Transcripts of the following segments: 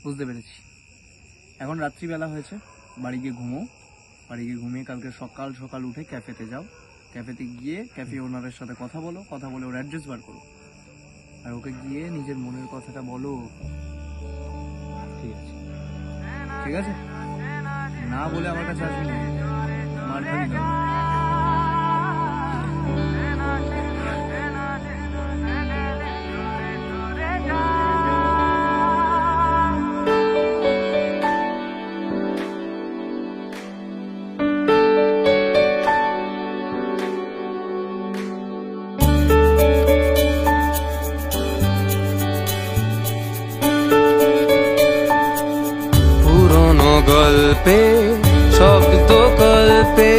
বুঝতে পেরেছি। এখন রাত্রিবেলা হয়েছে, বাড়ি গিয়ে ঘুমো। বাড়ি গিয়ে ঘুমিয়ে কালকে সকাল সকাল উঠে ক্যাফেতে যাও। ক্যাফেতে গিয়ে ক্যাফে ওনারের সাথে কথা বলে ওর অ্যাড্রেস বার করো, আর ওকে গিয়ে নিজের মনের কথাটা বলো। ঠিক আছে? ঠিক আছে? না বলে আমার কাছে আসবি না, মার খাবি না। গল্পে শব্দ কল্পে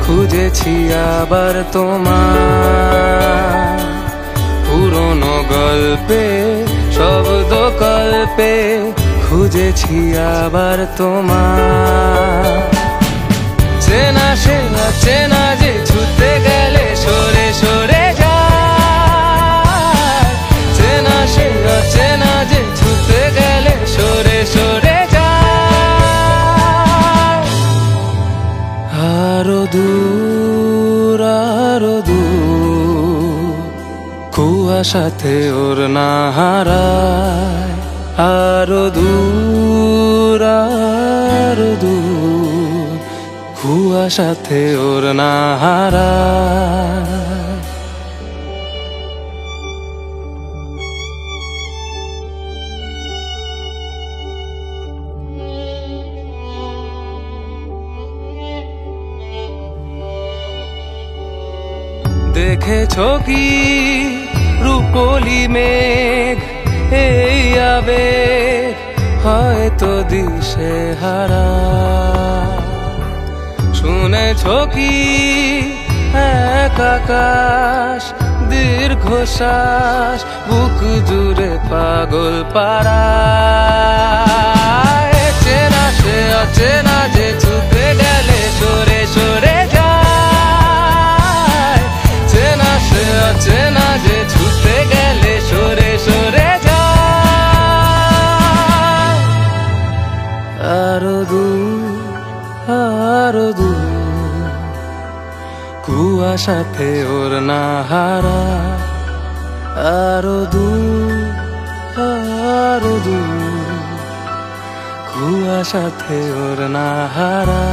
খুঁজেছি আবার তোমার, পুরনো গল্পে শব্দ কল্পে খুঁজেছি আবার তোমার। চেনা সে চেনা যে ছুটে গেলে সরে সরে যায়, চেনা সে চেনা যে ছুটে গেলে সরে সরে যায়। আরো দূর কুয়াশাতে ওর না হারায়, আরো দূর কুয়াশাতে ওর না হারায়। দেখেছো কি রূপলি মেঘ এই আবেগ হয়তো দিশে হারা, শুনেছো কি এক আকাশ দীর্ঘশ্বাস বুক জুড়ে পাগল পারা। চেনা সে অচেনা যে ছুটে গেলে সরে সরে যায়, চেনা সে অচেনা যে ছুটে গেলে সরে সরে যায়। আরো দূর কুয়াশাতে ওর না হারা, আরো দূর কুয়াশাতে ওর না হারা।